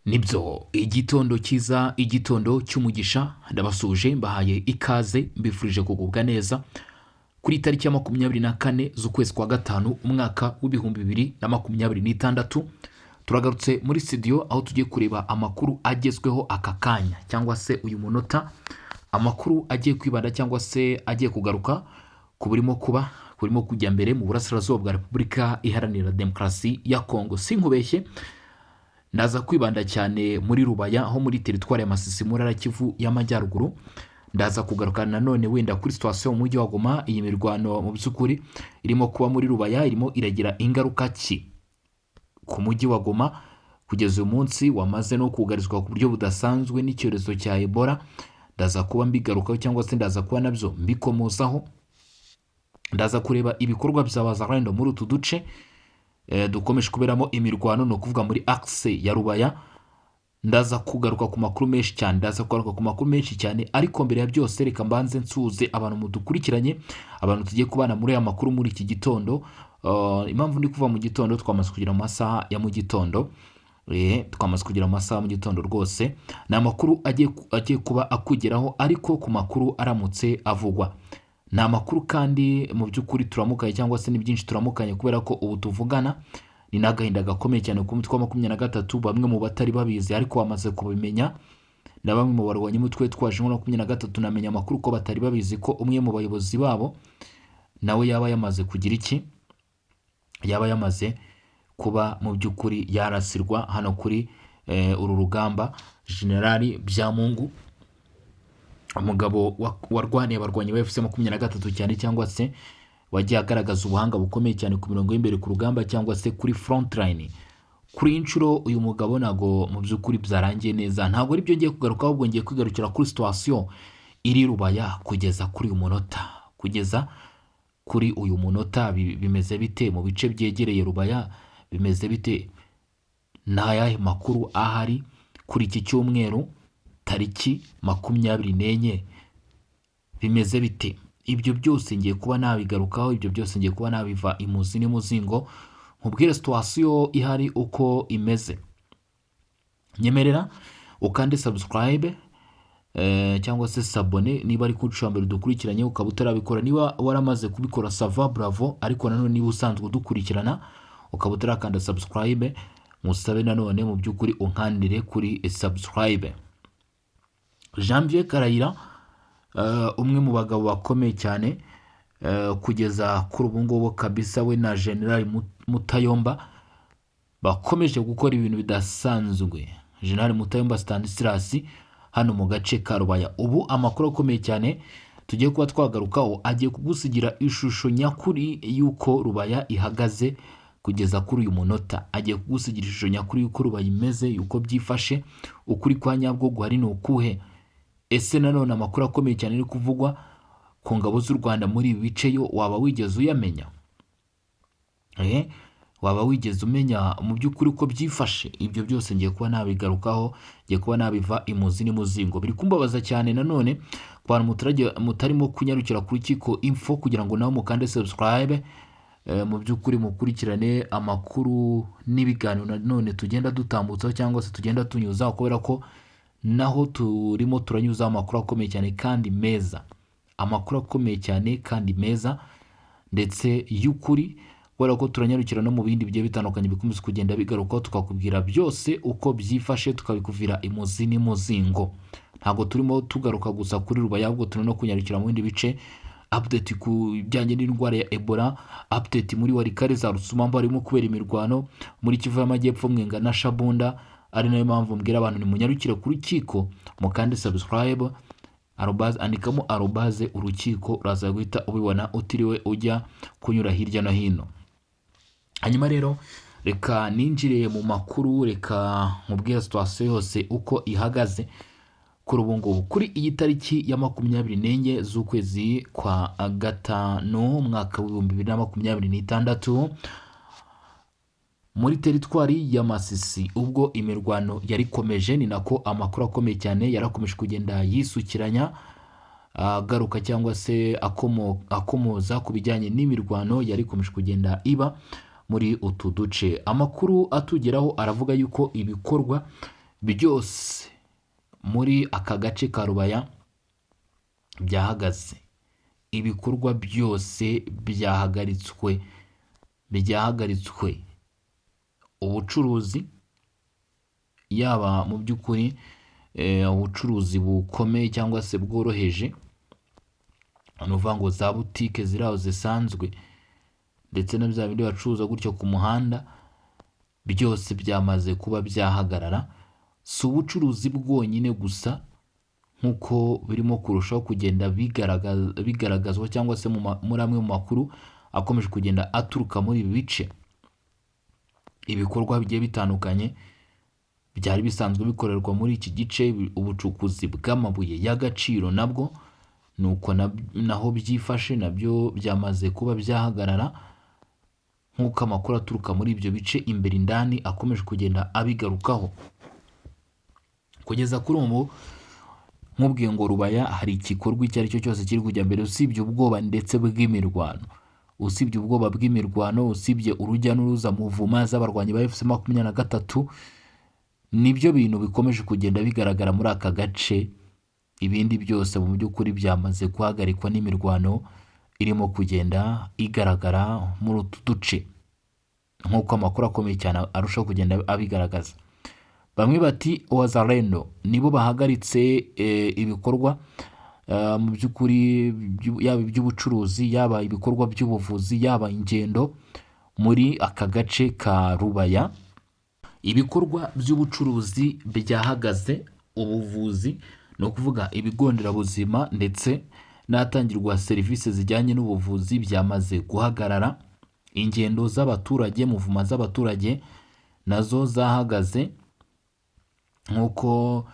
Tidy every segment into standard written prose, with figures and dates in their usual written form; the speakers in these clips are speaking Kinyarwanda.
Nibyo igitondo cyiza, igitondo cy'umugisha, ndabasuje mbahaye ikaze mbifurije kugubwa neza kuri tariki ya 24 z'ukwezi kwa gatanu umwaka w'ibihumbi 2026. Turagarutse muri studio aho tugiye kureba amakuru agezweho aka kanya cyangwa se uyu munota, amakuru agiye kwibanda cyangwa se agiye kugaruka ku burimo kujya mbere mu burasirazuba bwa Repubulika Iharanira Demokarasi ya Kongo. Sinkubeshye, ndaza kwibanda cyane muri Rubaya aho muri teritwari ya Masisi muri Kivu y'Amajyaruguru. Ndaza kugaruka nanone wenda kuri situation mu mujyi wa Goma. Iyi mirwano mu by'ukuri irimo kuba muri Rubaya irimo iragira ingaruka ki ku mujyi wa Goma kugeza uyu munsi wamaze no kugarizwa ku buryo budasanzwe n'icyorezo cya Ebola. Ndaza kuba mbigarukaho cyangwa se ndaza kuba nabyo mbikomozaho. Ndaza kureba ibikorwa by'abazarendo muri utu duce dukomeje kuberamo imirwano, no kuvuga muri axe ya Rubaya. Ndaza kugaruka ku makuru menshi cyane, ariko mbere ya byose reka mbanze nsuze abantu mudukurikiranye, abantu tugiye kubana muri aya makuru muri iki gitondo. Impamvu ndi kuva mu gitondo, twamaze kugira amasaha ya mu gitondo, rwose ni amakuru agiye kuba akugeraho, ariko ku makuru aramutse avugwa ni amakuru kandi mu by'ukuri turamukanye cyangwa se ni byinshi turamukanye, kubera ko ubu tuvugana ni n'agahinda gakomeye cyane ku mutwe wa 23. Bamwe mu batari babizi ariko bamaze kubimenya, na bamwe mu barwanyi mutwe twaje muri 23 namenya amakuru ko batari babizi ko umwe mu bayobozi babo nawe yaba yamaze kugira iki, yaba yamaze kuba mu by'ukuri yarasirwa hano kuri uru rugamba. Generali Byamungu, umugabo warwaniye abarwanyi ba FC 23 cyane, cyangwa se wagiye agaragaza ubuhanga bukomeye cyane ku mirongo y'imbere ku rugamba cyangwa se kuri front line. Kuri inshuro uyu mugabo nago mu by'ukuri byarangiye neza. Ntabwo ari byo ngiye kugaruka, ahubwo ngiye kwigarukira kuri situation iri Rubaya kugeza kuri uyu munota. Bimeze bite mu bice byegereye Rubaya? Bimeze bite? N'ayahe makuru ahari kuri iki cyumweru tariki 24? Bimeze bite? Ibyo byose ngiye kuba nabigarukaho, ibyo byose ngiye kuba nabiva imuzi n'imuzingo, nkubwire situation ihari uko imeze. Nyemerera ukande subscribe cyangwa se sabone niba ari kuca mbere dukurikiranye, ukaba utarabikora. Niba waramaze kubikora sava bravo, ariko nanone niba usanzwe udukurikirana ukaba utarakanda subscribe, musabe nanone mu by'ukuri unkandire kuri subscribe. Janvier Karayira, umwe mu bagabo bakomeye cyane kugeza kuri ubu ngubu kabisa, we na General Mutayomba bakomeje gukora ibintu bidasanzwe. General Mutayomba Stanislas hano mu gace ka Rubaya. Ubu amakuru akomeye cyane tugiye kuba twagarukaho agiye kugusigira ishusho nyakuri y'uko Rubaya ihagaze kugeza kuri uyu munota. Agiye kugusigira ishusho nyakuri y'uko Rubaya imeze, y'uko byifashe, ukuri kwa nyabwo guhari ni ukuhe. Ese nanone amakuru akomeye cyane ari kuvugwa ku ngabo z'u Rwanda muri ibi bice, yo waba wigeze uyamenya? Waba wigeze umenya mu by'ukuri uko byifashe? Ibyo byose ngiye kuba nabigarukaho, ngiye kuba nabiva imuzi n'imuzingo. Biri kumbabaza cyane nanone ku bantu mutarimo kunyarukira kuri Kiko Info kugira ngo nawe mukande subscribe, mu by'ukuri mukurikirane amakuru n'ibiganiro nanone tugenda dutambutsaho cyangwa se tugenda tunyuzaho, kubera ko naho turimo turanyuzaho amakuru akomeye cyane kandi meza, amakuru akomeye cyane kandi meza ndetse y'ukuri, kubera ko turanyarukira no mu bindi bigiye bitandukanye bikomeza kugenda bigarukaho, tukakubwira byose uko byifashe, tukabikuvira imuzi n'imuzingo. Ntabwo turimo tugaruka gusa kuri Rubaya, ahubwo turimo no kunyarukira mu bindi bice, update ku bijyanye n'indwara ya Ebola, update muri Warikare za Rusumamba harimo kubera imirwano, muri Kivu y'Amajyepfo Mwenga na Shabunda. Ari nayo mpamvu mbwira abantu ni munyarukire ku rukiko mukande subscribe, andikamo @urukiko, uraza guhita ubibona utiriwe ujya kunyura hirya no hino. Hanyuma rero reka ninjire mu makuru, reka mubwira situation yose uko ihagaze kuri ubu ngubu kuri iyi tariki ya 24 z'ukwezi kwa gatanu umwaka w'ibihumbi 2026 muri teritwari ya Masisi. Ubwo imirwano yari komeje, ni nako amakuru akomeye cyane yarakomeje kugenda yisukiranya, agaruka cyangwa se akomoza ku bijyanye n'imirwano yari komeje kugenda iba muri utu duce. Amakuru atugeraho aravuga yuko ibikorwa byose muri aka gace ka Rubaya byahagaze, ibikorwa byose byahagaritswe, ubucuruzi yaba mu by'ukuri ubucuruzi bukomeye cyangwa se bworoheje, ni ukuvuga ngo za butike ziri aho zisanzwe ndetse na bya bindi bacuruza gutyo ku muhanda, byose byamaze kuba byahagarara. Si ubucuruzi bwonyine gusa nk'uko birimo kurushaho kugenda bigaragazwa cyangwa se muri amwe mu makuru akomeje kugenda aturuka muri ibi bice, ibikorwa bigiye bitandukanye byari bisanzwe bikorerwa muri iki gice, ubucukuzi bw'amabuye y'agaciro nabwo nuko naho byifashe, nabyo byamaze kuba byahagarara nk'uko amakuru aturuka muri ibyo bice imbere indani akomeje kugenda abigarukaho. Kugeza kuri ubu nkubwiye ngo Rubaya hari igikorwa icyo ari cyo cyose kiri kujya mbere, usibye ubwoba ndetse bw'imirwano, usibye urujya n'uruza mu mvuma z'abarwanyi ba FC23, nibyo bintu bikomeje kugenda bigaragara muri aka gace. Ibindi byose mu by'ukuri byamaze guhagarikwa n'imirwano irimo kugenda igaragara muri utu duce, nk'uko amakuru akomeye cyane arushaho kugenda abigaragaza. Bamwe bati Wazalendo nibo bahagaritse ibikorwa mu by'ukuri, yaba iby'ubucuruzi, yaba ibikorwa by'ubuvuzi, yaba ingendo muri aka gace ka Rubaya. Ibikorwa by'ubucuruzi byahagaze, ubuvuzi ni ukuvuga ibigo nderabuzima ndetse n'ahatangirwa serivisi zijyanye n'ubuvuzi byamaze guhagarara. Ingendo z'abaturage, muvuma z'abaturage nazo zahagaze, nk'uko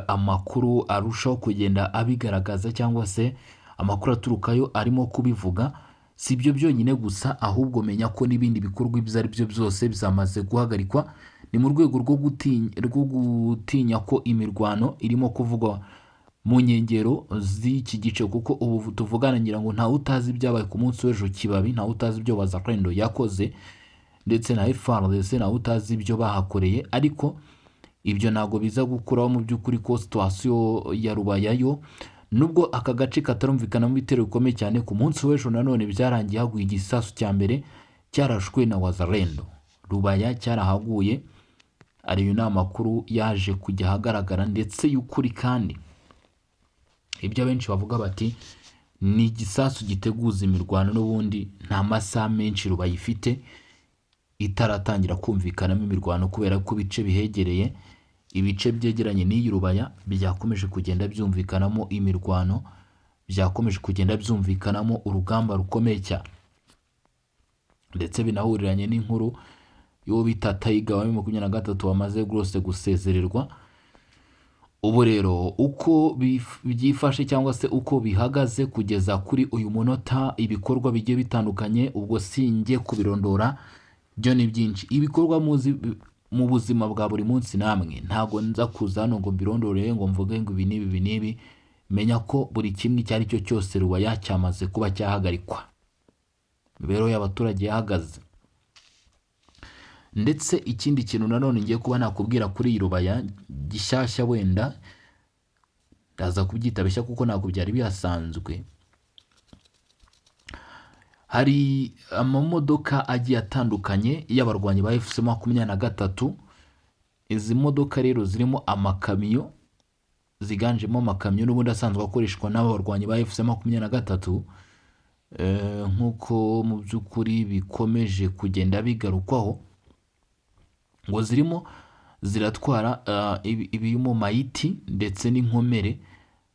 amakuru arushaho kugenda abigaragaza cyangwa se amakuru aturukayo arimo kubivuga. Si ibyo byonyine gusa, ahubwo menya ko n'ibindi bikorwa ibyo ari byo byose byamaze guhagarikwa. Ni mu rwego rwo gutinya ko imirwano irimo kuvugwa mu nkengero z'iki gice, kuko ubu tuvugana ngira ngo ntawe utazi ibyabaye ku munsi w'ejo Kibabi, ntawe utazi ibyo Wazalendo yakoze ndetse na FARDC ntawe utazi ibyo bahakoreye, ariko ibyo ntabwo biza gukuraho mu by'ukuri ko situwasiyo ya Rubaya yo, nubwo aka gace katarumvikanamo ibitero bikomeye cyane, ku munsi w'ejo nanone byarangiye haguye igisasu cya mbere cyarashwe na Wazalendo. Rubaya cyarahaguye, ariyo ni amakuru yaje kujya ahagaragara ndetse y'ukuri, kandi ibyo abenshi bavuga bati ni igisasu giteguza imirwano, n'ubundi nta masaha menshi Rubaya ifite itaratangira kumvikanamo imirwano, kubera ko ibice bihegereye, ibice byegeranye n'iyi Rubaya byakomeje kugenda byumvikanamo imirwano, byakomeje kugenda byumvikanamo urugamba rukomeye cyane, ndetse binahuriranye n'inkuru y'uwo bita Tayiga wa M23 wamaze rwose gusezererwa. Ubu rero uko byifashe cyangwa se uko bihagaze kugeza kuri uyu munota, ibikorwa bigiye bitandukanye, ubwo sinjye kubirondora, byo ni byinshi. Ibikorwa muzi mu buzima bwa buri munsi, namwe ntabwo nza kuza hano ngo mbirondore ngo mvuge ngo ibi n'ibi. Menya ko buri kimwe icyo ari cyo cyose Rubaya cyamaze kuba cyahagarikwa, imibereho y'abaturage yahagaze. Ndetse ikindi kintu nanone ngiye kuba nakubwira kuri iyi Rubaya gishyashya, wenda ndaza kubyita bishya kuko ntabwo byari bihasanzwe, hari amamodoka agiye atandukanye y'abarwanyi ba FC23. Izi modoka rero zirimo amakamyo, ziganjemo amakamyo n'ubundi asanzwe akoreshwa n'abarwanyi ba FC23, nk'uko mu by'ukuri bikomeje kugenda bigarukwaho, ngo zirimo ziratwara ibirimo mayiti ndetse n'inkomere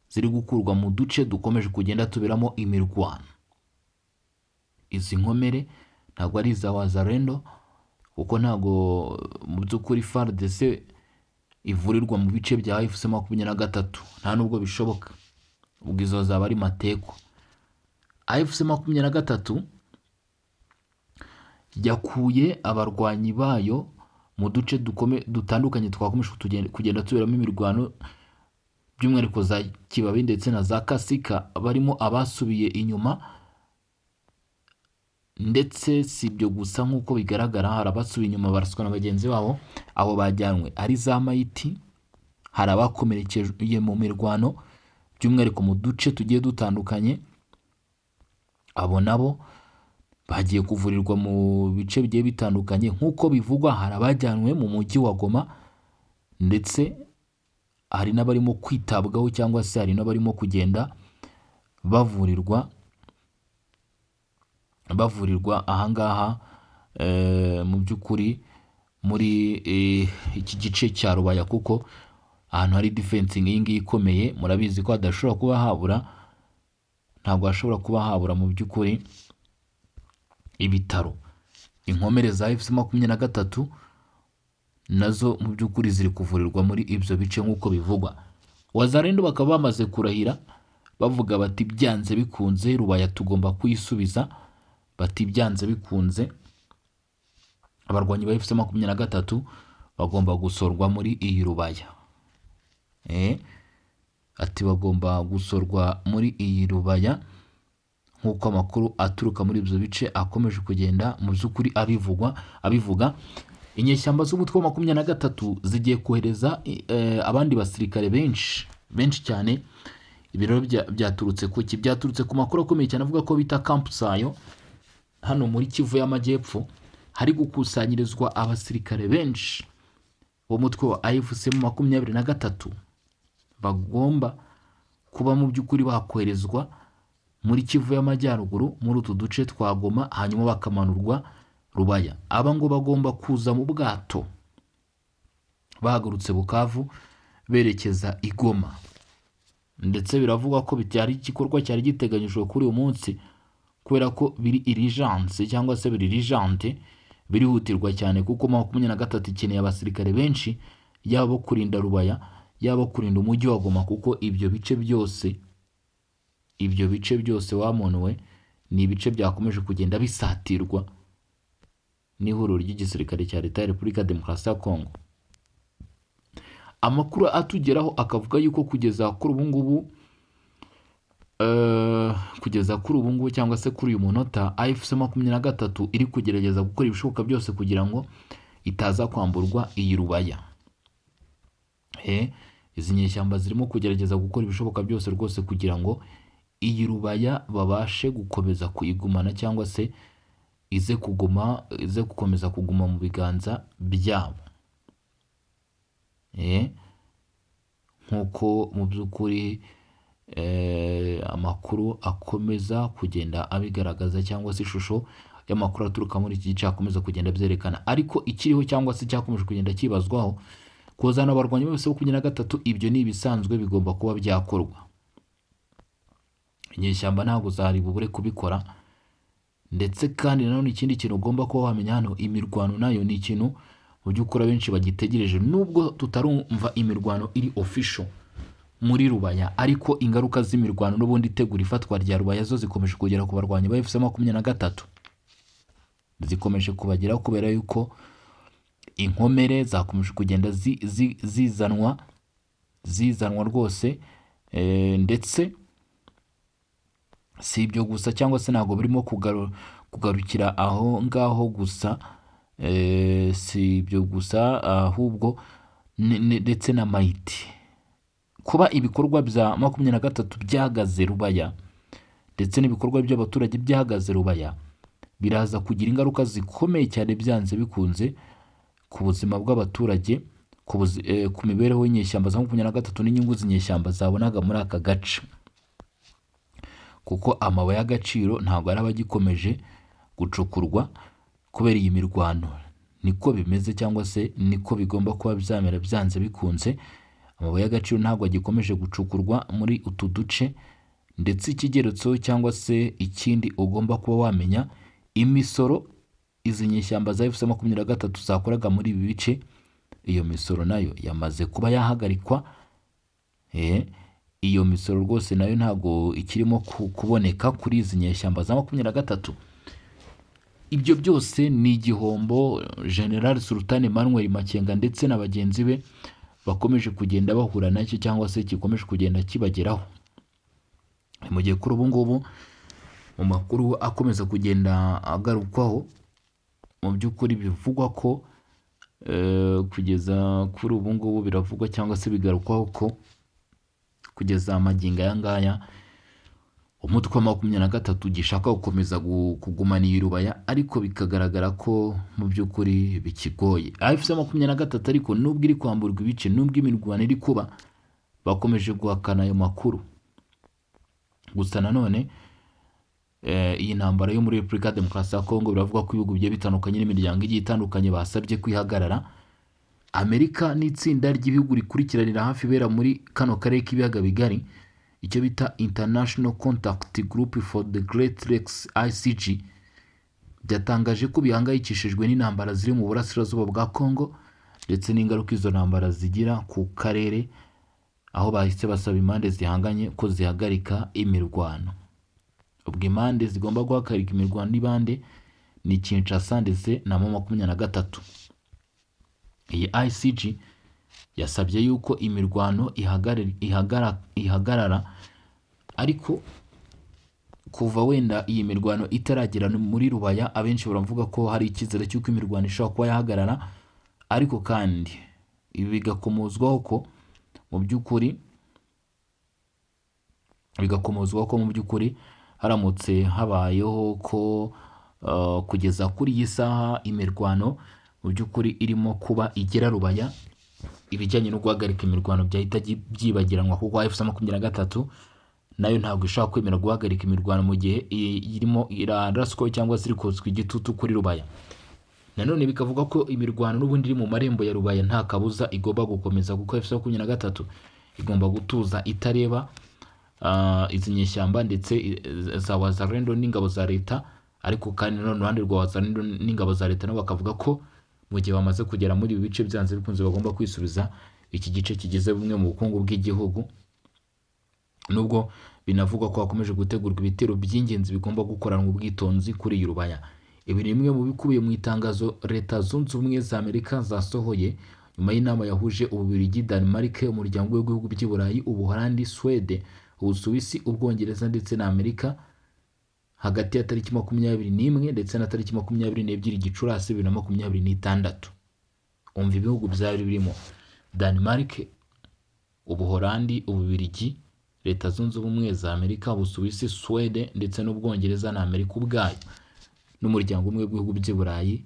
ziri gukurwa mu duce dukomeje kugenda tuberamo imirwano. Izi nkomere ntabwo ari iza Wazalendo, kuko ntabwo mu by'ukuri FARDC ivurirwa mu bice bya FC23, nta nubwo bishoboka, ubwo izo zaba ari mateko. FC23 yakuye abarwanyi bayo mu duce dutandukanye twakomeje kugenda tuberamo imirwano, by'umwihariko za Kibabi ndetse na za Kasika, barimo abasubiye inyuma ndetse si ibyo gusa nk'uko bigaragara, hari abasubiye inyuma baraswa na bagenzi babo, abo bajyanwe ari za mayiti, hari abakomerekeye mu mirwano by'umwihariko mu duce tugiye dutandukanye, abo nabo bagiye kuvurirwa mu bice bigiye bitandukanye nk'uko bivugwa. Hari abajyanwe mu mujyi wa Goma ndetse hari n'abarimo kwitabwaho cyangwa se hari n'abarimo kugenda bavurirwa ahangaha mu by'ukuri muri iki gice cya Rubaya, kuko ahantu hari defense iyi ngiyi ikomeye, murabizi ko hadashobora kuba habura, ntabwo hashobora kuba habura mu by'ukuri ibitaro. Inkomere za FC23 nazo mu by'ukuri ziri kuvurirwa muri ibyo bice nk'uko bivugwa. Wazalendo bakaba bamaze kurahira bavuga bati byanze bikunze Rubaya tugomba kuyisubiza, bati byanze bikunze abarwanyi ba FC23 bagomba gusorwa muri iyi Rubaya. Ati bagomba gusorwa muri iyi Rubaya nk'uko amakuru aturuka muri ibyo bice akomeje kugenda mu by'ukuri abivuga. Inyeshyamba z'umutwe wa 23 zigiye kohereza abandi basirikare benshi cyane. Ibiro byaturutse ku makuru akomeye cyane avuga ko bita Camp Sayo hano muri Kivu y'Amajyepfo hari gukusanyirizwa abasirikare benshi b'umutwe wa AFC23 bagomba kuba mu by'ukuri bakoherezwa muri Kivu y'Amajyaruguru muri utu duce twa Goma, hanyuma bakamanurwa Rubaya. Aba ngo bagomba kuza mu bwato bahagurutse Bukavu berekeza i Goma, ndetse biravugwa ko byari igikorwa cyari giteganyijwe kuri uyu munsi kubera ko biri urgence cyangwa se biri urgente, birihutirwa cyane kuko 23 ikeneye abasirikare benshi, yaba kurinda Rubaya yaba kurinda umujyi wa Goma, kuko ibyo bice byose wamonowe ni ibice byakomeje kugenda bisatirwa n'ihuriro ry'igisirikare cya leta ya Repubulika Demokarasi ya Kongo. Amakuru atugeraho akavuga yuko kugeza kuri ubu ngubu cyangwa se kuri uyu munota AFC23 iri kugerageza gukora ibishoboka byose kugira ngo itaza kwamburwa iyi Rubaya. Izi nyeshyamba zirimo kugerageza gukora ibishoboka byose rwose kugira ngo iyi Rubaya babashe gukomeza kuyigumana cyangwa se ize gukomeza kuguma mu biganza byabo. Nk'uko mu by'ukuri amakuru akomeza kugenda abigaragaza cyangwa se ishusho y'amakuru aturuka muri iki gice akomeza kugenda byerekana. Ariko ikiriho cyangwa se cyakomeje kugenda kibazwaho kuzana abarwanyi bose bo 23, ibyo ni ibisanzwe bigomba kuba byakorwa. Inyeshyamba ntabwo zari bubure kubikora, ndetse kandi nanone ikindi kintu ugomba kuba wamenya hano, imirwano nayo ni ikintu mu by'ukuri benshi bagitegereje. Nubwo tutarumva imirwano iri official muri Rubaya, ariko ingaruka z'imirwano n'ubundi itegura ifatwa rya Rubaya zo zikomeje kugera ku barwanyi ba FC23, zikomeje kubageraho kubera yuko inkomere zakomeje kugenda zizanwa rwose, ndetse si ibyo gusa cyangwa se ntabwo birimo kugarukira aho ngaho gusa, si ibyo gusa ahubwo ndetse na mayiti. Kuba ibikorwa bya 23 byahagaze Rubaya ndetse n'ibikorwa by'abaturage byahagaze Rubaya biraza kugira ingaruka zikomeye cyane byanze bikunze ku buzima bw'abaturage, ku mibereho y'inyeshyamba za 23 n'inyungu z'inyeshyamba zabonaga muri aka gace, kuko amabuye y'agaciro ntabwo araba agikomeje gucukurwa kubera iyi mirwano. Niko bimeze cyangwa se niko bigomba kuba byamera byanze bikunze. Amabuye y'agaciro ntabwo agikomeje gucukurwa muri utu duce, ndetse ikigeretso cyangwa se ikindi ugomba kuba wamenya, imisoro izi nyeshyamba za FC23 zakoraga muri ibi bice, iyo misoro nayo yamaze kuba yahagarikwa. Iyo misoro rwose nayo ntabwo ikirimo kuboneka kuri izi nyeshyamba za 23. Ibyo byose ni igihombo General Sultan Emmanuel Makenga ndetse na bagenzi be bakomeje kugenda bahura nacyo, cyangwa se gikomeje kugenda kibageraho. Mu gihe kuri ubu ngubu mu makuru akomeza kugenda agarukwaho, mu by'ukuri bivugwa ko kugeza kuri ubu ngubu biravugwa cyangwa se bigarukwaho ko kugeza magingo aya ngaya umutwe wa 23 gishaka gukomeza kugumana iyi Rubaya, ariko bikagaragara ko mu by'ukuri bikigoye. AFC 23 ariko nubwo iri kwamburwa ibice, nubwo imirwano iri kuba, bakomeje guhakana ayo makuru. Gusa nanone iyi ntambara yo muri Repubulika Demokarasi ya Kongo biravuga ko ibihugu bigiye bitandukanye n'imiryango igiye itandukanye basabye kwihagarara. Amerika n'itsinda ry'ibihugu rikurikiranira hafi ibera muri kano karere k'ibiyaga bigari, icyo bita International Contact Group for the Great Lakes ICG, byatangaje ko bihangayikishijwe n'intambara ziri mu burasirazuba bwa Kongo ndetse n'ingaruka izo ntambara zigira ku karere, aho bahise basaba impande zihanganye ko zihagarika imirwano. Ubwo impande zigomba guhagarika imirwano n'ibande ni Kinshasa ndetse na M23. Iyi ICG yasabye yuko imirwano ihagarara, ariko kuva wenda iyi mirwano itaragera muri Rubaya, abenshi baravuga ko hari icyizere cy'uko imirwano ishobora kuba yahagarara, ariko kandi ibi bigakomozwaho ko mu by'ukuri haramutse habayeho ko kugeza kuri iyi saha imirwano mu by'ukuri irimo kuba igera Rubaya, ibijyanye no guhagarika imirwano byahita byibagiranwa, kuko AFC 23 nayo ntabwo ishaka kwemera guhagarika imirwano mu gihe irimo iraraswa cyangwa se ikotswe igitutu kuri Rubaya. Nanone bikavuga ko imirwano n'ubundi iri mu marembo ya Rubaya nta kabuza igomba gukomeza, kuko AFC 23 igomba gutuza itareba izi nyeshyamba ndetse za Wazalendo n'ingabo za leta. Ariko kandi no ruhande rwa Wazalendo n'ingabo za leta nabo bakavuga ko mu gihe bamaze kugera muri ibi bice byanze bikunze bagomba kwisubiza iki gice kigize bumwe mu bukungu bw'igihugu, nubwo binavugwa ko hakomeje gutegurwa ibitero by'ingenzi bigomba gukoranwa ubwitonzi kuri iyi Rubaya. Ibi ni bimwe mu bikubiye mu itangazo Leta Zunze Ubumwe za Amerika zasohoye nyuma y'inama yahuje Ububiligi, Denmark, umuryango w'ibihugu by'i Burayi, Ubuholandi, Swede, Ubusuwisi, Ubwongereza ndetse na Amerika hagati ya tariki 21 ndetse na tariki 22 Gicurasi 2026. Umva ibihugu byari birimo Denmark, Ubuholandi, Ububiligi, Leta Zunze Ubumwe za Amerika, Ubusuwisi, Swede ndetse n'Ubwongereza na Amerika ubwayo n'umuryango umwe w'ibihugu by'i Burayi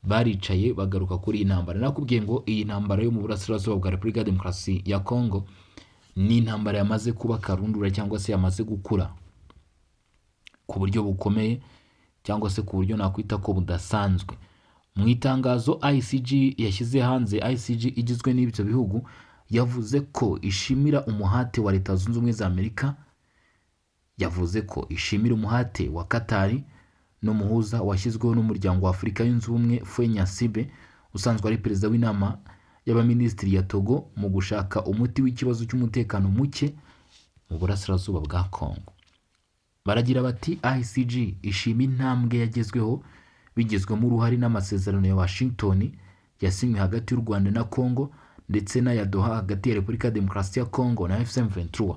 baricaye bagaruka kuri iyi ntambara. Nakubwiye ngo iyi ntambara yo mu burasirazuba bwa Repubulika Demokarasi ya Kongo ni intambara yamaze kuba karundura cyangwa se yamaze gukura ku buryo bukomeye, cyangwa se ku buryo nakwita ko budasanzwe. Mu itangazo ICG yashyize hanze, ICG igizwe n'ibyo bihugu yavuze ko ishimira umuhate wa Leta Zunze Ubumwe za Amerika, yavuze ko ishimira umuhate wa Katari n'umuhuza washyizweho n'umuryango wa Afurika Yunze Ubumwe Fwenyasibe, usanzwe ari perezida w'inama y'abaminisitiri ya Togo, mu gushaka umuti w'ikibazo cy'umutekano muke mu burasirazuba bwa Kongo. Baragira bati ICG ishima intambwe yagezweho bigizwemo uruhare n'amasezerano ya Washington yasinywe hagati y'u Rwanda na Kongo ndetse n'aya Doha hagati ya Repubulika Demokarasi ya Kongo na AFC 23.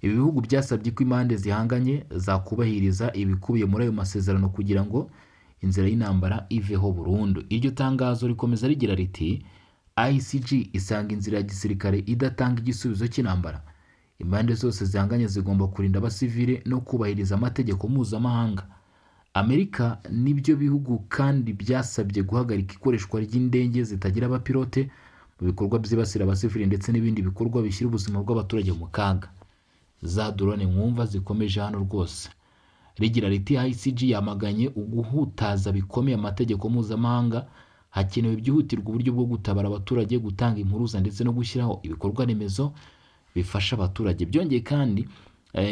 Ibi bihugu byasabye ko impande zihanganye zakubahiriza ibikubiye muri ayo masezerano kugira ngo inzira y'intambara iveho burundu. Iryo tangazo rikomeza rigira riti ICG isanga inzira ya gisirikare idatanga igisubizo cy'intambara. Impande zose zihanganye zigomba kurinda abasivile no kubahiriza amategeko mpuzamahanga. Amerika n'ibyo bihugu kandi byasabye guhagarika ikoreshwa ry'indege zitagira abapilote mu bikorwa byibasira abasivile ndetse n'ibindi bikorwa bishyira ubuzima bw'abaturage mu kaga. Za drone mwumva zikomeje hano rwose. Rigira riti ICG yamaganye uguhutaza bikomeye amategeko mpuzamahanga, hakenewe byihutirwa uburyo bwo gutabara abaturage, gutanga impuruza ndetse no gushyiraho ibikorwa remezo bifasha abaturage. Byongeye kandi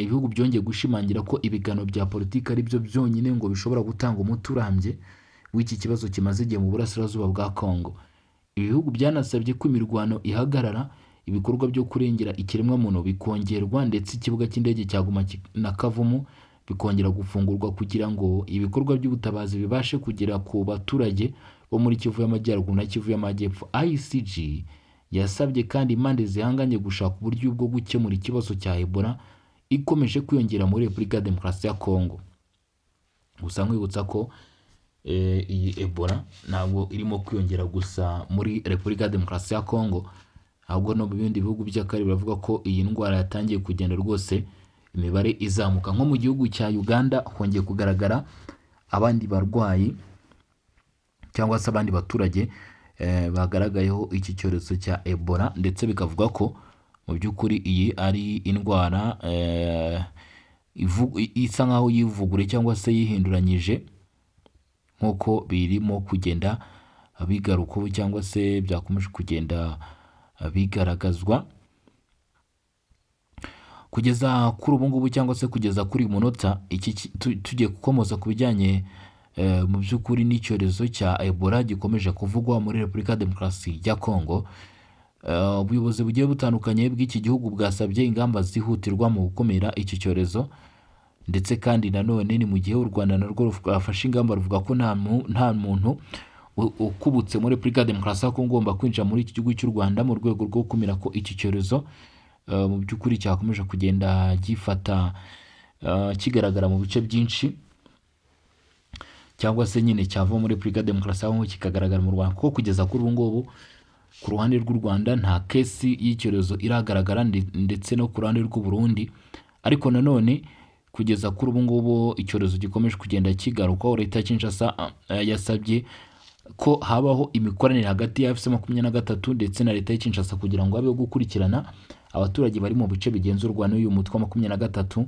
ibihugu byongeye gushimangira ko ibiganiro bya politiki ari byo byonyine ngo bishobora gutanga umuti urambye w'iki kibazo kimaze igihe mu burasirazuba bwa Kongo. Ibihugu byanasabye ko imirwano ihagarara, ibikorwa byo kurengera ikiremwamuntu bikongerwa ndetse ikibuga cy'indege cya Goma na Kavumu bikongera gufungurwa kugira ngo ibikorwa by'ubutabazi bibashe kugera ku baturage bo muri Kivu y'Amajyaruguru na Kivu y'Amajyepfo. ICG yasabye kandi impande zihanganye gushaka uburyo bwo gukemura ikibazo cya Ebola ikomeje kwiyongera muri Repubulika ya Demokarasi ya Kongo. Gusa nkwibutsa ko iyi Ebola ntabwo irimo kwiyongera gusa muri Repubulika ya Demokarasi ya Kongo, ahubwo no mu bindi bihugu by'akarere bavuga ko iyi ndwara yatangiye kugenda rwose imibare izamuka. Nko mu gihugu cya Uganda hongeye kugaragara abandi barwayi cyangwa se abandi baturage bagaragayeho iki cyorezo cya Ebola, ndetse bikavuga ko mu by'ukuri iyi ari indwara isa nkaho yivugure cyangwa se yihinduranyije nk'uko birimo kugenda bigarukaho cyangwa se byakomeje kugenda bigaragazwa kugeza kuri ubu ngubu, cyangwa se kugeza kuri uyu munota. Tugiye gukomoza ku bijyanye mu by'ukuri n'icyorezo cya Ebola gikomeje kuvugwa muri Repubulika ya Demokarasi ya Kongo. Ubuyobozi bugiye butandukanye bw'iki gihugu bwasabye ingamba zihutirwa mu gukumira iki cyorezo, ndetse kandi nanone ni mu gihe u Rwanda narwo rwafashe ingamba ruvuga ko nta muntu ukubutse muri Repubulika ya Demokarasi ya Kongo ugomba kwinjira muri iki gihugu cy'u Rwanda mu rwego rwo gukumira ko iki cyorezo mu by'ukuri cyakomeje kugenda gifata kigaragara mu bice byinshi, cyangwa se nyine cyava muri Repubulika ya Demokarasi ya Kongo kikagaragara mu Rwanda, kuko kugeza kuri ubu ngubu ku ruhande rw'u Rwanda nta kesi y'icyorezo iragaragara, ndetse no ku ruhande rw'u Burundi. Ariko nanone kugeza kuri ubu ngubu icyorezo gikomeje kugenda kigarukaho. Leta ya Kinshasa yasabye ko habaho imikoranire hagati ya FC23 ndetse na Leta ya Kinshasa kugira ngo habeho gukurikirana abaturage bari mu bice bigenzurwa n'uyu mutwe wa 23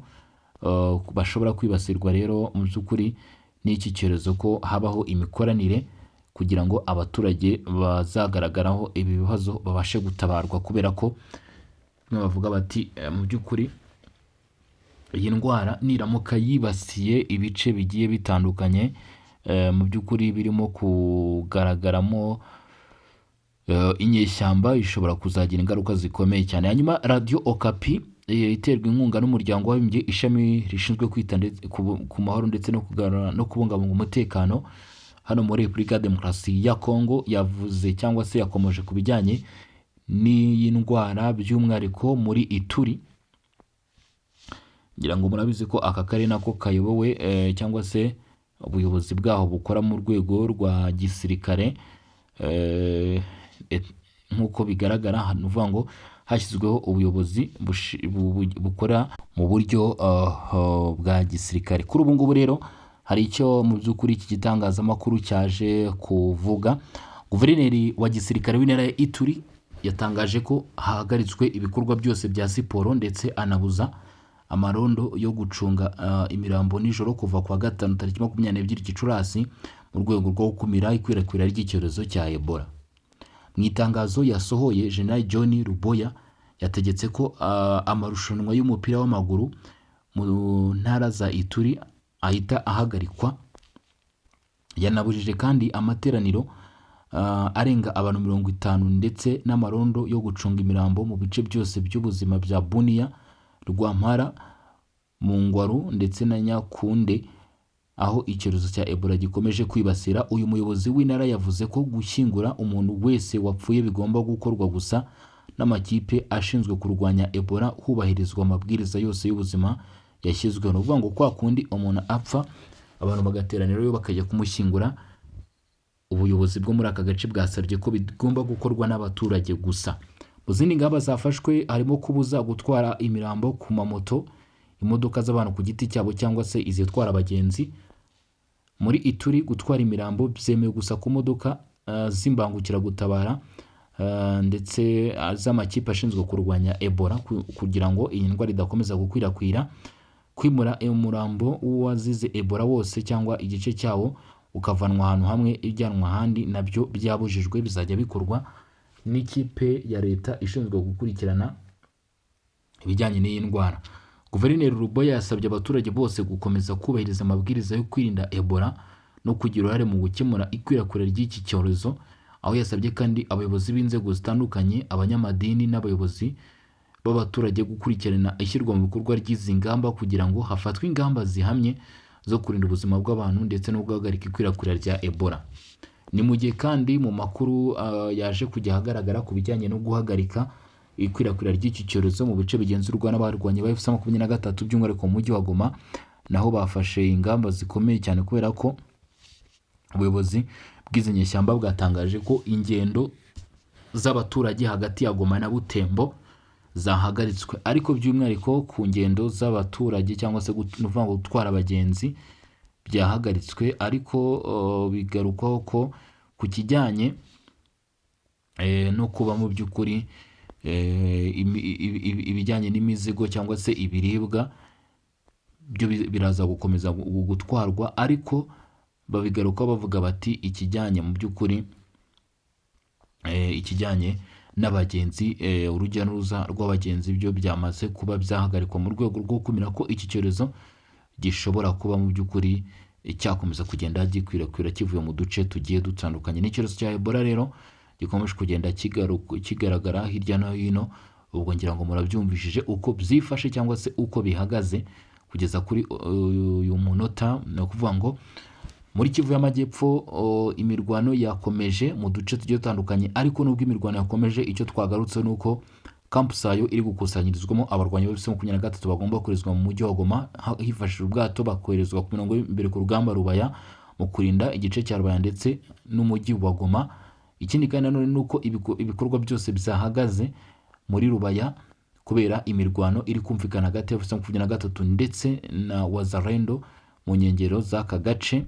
bashobora kwibasirwa rero mu by'ukuri n'iki cyorezo, ko habaho imikoranire kugira ngo abaturage bazagaragaraho ibi bibazo babashe gutabarwa, kubera ko bavuga bati mu by'ukuri iyi ndwara niramuka yibasiye ibice bigiye bitandukanye mu by'ukuri birimo kugaragaramo inyeshyamba, ishobora kuzagira ingaruka zikomeye cyane. Hanyuma Radio Okapi iterwa inkunga n'umuryango w'abibumbye ishami rishinzwe kwita ku mahoro ndetse no kubungabunga umutekano hano muri Repubulika ya Demokarasi ya Kongo yavuze cyangwa se yakomeje ku bijyanye n'iyi ndwara by'umwihariko muri Ituri. Ngira ngo murabizi ko aka karere nako kayobowe cyangwa se ubuyobozi bwaho bukora mu rwego rwa gisirikare, nk'uko bigaragara hano uvuga ngo hashyizweho ubuyobozi bukora mu buryo bwa gisirikare. Kuri ubu ngubu rero hari icyo mu by'ukuri iki gitangazamakuru cyaje kuvuga. Guverineri wa gisirikare w'intara ya Ituri yatangaje ko hahagaritswe ibikorwa byose bya siporo, ndetse anabuza amarondo yo gucunga imirambo nijoro kuva kwa gatanu tariki 22 Gicurasi mu rwego rwo gukumira ikwirakwira ry'icyorezo cya Ebola. Mu itangazo yasohoye, General John Ruboya yategetse ko amarushanwa y'umupira w'amaguru mu ntara za Ituri ahita ahagarikwa. Yanabujije kandi amateraniro arenga abantu 50 ndetse n'amarondo yo gucunga imirambo mu bice byose by'ubuzima bya Bunia, Rwampara, Mungwaru ndetse na Nyakunde aho icyorezo cya Ebola gikomeje kwibasira. Uyu muyobozi w'intara yavuze ko gushyingura umuntu wese wapfuye bigomba gukorwa gusa n'amakipe ashinzwe kurwanya Ebola hubahirizwa amabwiriza yose y'ubuzima yashyizweho. Ni ukuvuga ngo kwa kundi umuntu apfa abantu bagateranira yo bakajya kumushyingura, ubuyobozi bwo muri aka gace bwasabye ko bigomba gukorwa n'abaturage gusa. Mu zindi ngamba zafashwe harimo kubuza gutwara imirambo ku mamoto, imodoka z'abantu ku giti cyabo cyangwa se izitwara abagenzi. Muri Ituri gutwara imirambo byemewe gusa ku modoka z'imbangukiragutabara ndetse z'amakipe ashinzwe kurwanya Ebola kugira ngo iyi ndwara idakomeza gukwirakwira. Kwimura umurambo w'uwazize Ebola wose cyangwa igice cyawo ukavanwa ahantu hamwe ijyanwa ahandi nabyo byabujijwe, bizajya bikorwa n'ikipe ya leta ishinzwe gukurikirana ibijyanye n'iyi ndwara. Guverineri Ruboya yasabye abaturage bose gukomeza kubahiriza amabwiriza yo kwirinda Ebola no kugira uruhare mu gukemura ikwirakwira ry'iki cyorezo, aho yasabye kandi abayobozi b'inzego zitandukanye, abanyamadini n'abayobozi b'abaturage gukurikirana ishyirwa mu bikorwa ry'izi ngamba kugira ngo hafatwe ingamba zihamye zo kurinda ubuzima bw'abantu ndetse no guhagarika ikwirakwira rya Ebola. Ni mu gihe kandi mu makuru yaje kujya ahagaragara ku bijyanye no guhagarika ikwirakwira ry'iki cyorezo mu bice bigenzurwa n'abarwanyi ba FC23 by'umwihariko mu mujyi wa Goma, naho bafashe ingamba zikomeye cyane kubera ko ubuyobozi bw'izi nyeshyamba bwatangaje ko ingendo z'abaturage hagati ya Goma na Butembo zahagaritswe, ariko by'umwihariko ku ngendo z'abaturage cyangwa se gutwara abagenzi byahagaritswe, ariko bigarukwaho ko ku kijyanye no kuba mu by'ukuri ibijyanye n'imizigo cyangwa se ibiribwa byo biraza gukomeza gutwarwa, ariko babigaruka bavuga bati ikijyanye mu by'ukuri ikijyanye n'abagenzi, urujya n'uruza rw'abagenzi byo byamaze kuba byahagarikwa mu rwego rwo gukumira ko iki cyorezo gishobora kuba mu by'ukuri cyakomeza kugenda gikwirakwira kivuye mu duce tugiye dutandukanye. N'icyorezo cya Ebola rero gikomeje kugenda kigaragara hirya no hino, ubwo ngira ngo murabyumvishije uko byifashe cyangwa se uko bihagaze kugeza kuri uyu munota. Ni ukuvuga ngo muri Kivu y'Amajyepfo imirwano yakomeje mu duce tugiye dutandukanye, ariko nubwo imirwano yakomeje, icyo twagarutse ni uko Kampusayo iri gukusanyirizwamo abarwanyi ba FC23 bagomba koherezwa mu mujyi wa Goma hifashishije ubwato, bakoherezwa ku mirongo imbere ku rugamba Rubaya mu kurinda igice cya Rubaya ndetse n'umujyi wa Goma. Ikindi kandi nanone ni uko ibikorwa byose byahagaze muri Rubaya kubera imirwano iri kumvikana hagati ya FC23 ndetse na Wazalendo mu nkengero z'aka gace,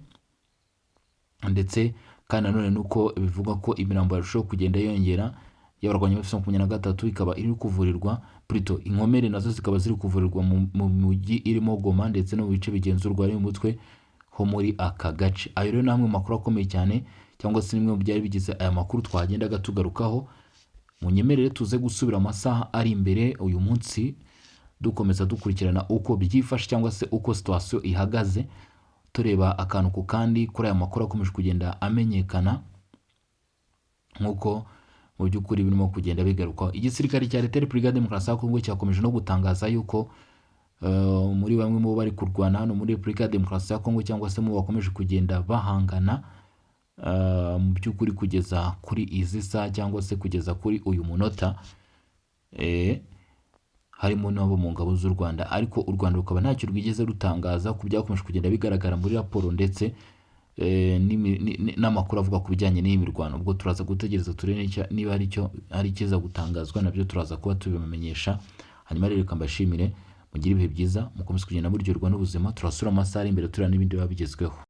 ndetse kandi nanone ni uko bivugwa ko imirambo yarushaho kugenda yongera y'abarwanyi ba FC23 ikaba iri kuvurirwa plutôt inkomere nazo zikaba ziri kuvurirwa mu mujyi irimo Goma ndetse no mu bice bigenzurwa ari mu mutwe ho muri aka gace. Ayo rero namwe makuru akomeye cyane cyangwa se nimwe mu byari bigize aya makuru twagendaga tugarukaho. Munyemerere tuze gusubira amasaha ari imbere uyu munsi dukomeza dukurikirana uko byifashe cyangwa se uko situation ihagaze, tureba akantu ku kandi kuri aya makuru akomeje kugenda amenyekana nk'uko mu by'ukuri birimo kugenda bigarukaho. Igisirikare cya Leta Repubulika Demokarasi ya Kongo cyakomeje no gutangaza yuko muri bamwe mu bari kurwana hano muri Repubulika Demokarasi ya Kongo cyangwa se mu bakomeje kugenda bahangana mu by'ukuri kugeza kuri izi saa cyangwa se kugeza kuri uyu munota, harimo n'abo mu ngabo z'u Rwanda, ariko u Rwanda rukaba ntacyo rwigeze rutangaza ku byakomeje kugenda bigaragara muri raporo ndetse n'amakuru avuga ku bijyanye n'iyi mirwano. Ubwo turaza gutegereza turebe niba hari ikiza gutangazwa, nabyo turaza kuba tubibamenyesha. Hanyuma rero reka mbashimire, mugire ibihe byiza, mukomeze kugenda muryoherwa n'ubuzima. Turasura amasaha ari imbere tureba n'ibindi biba bigezweho.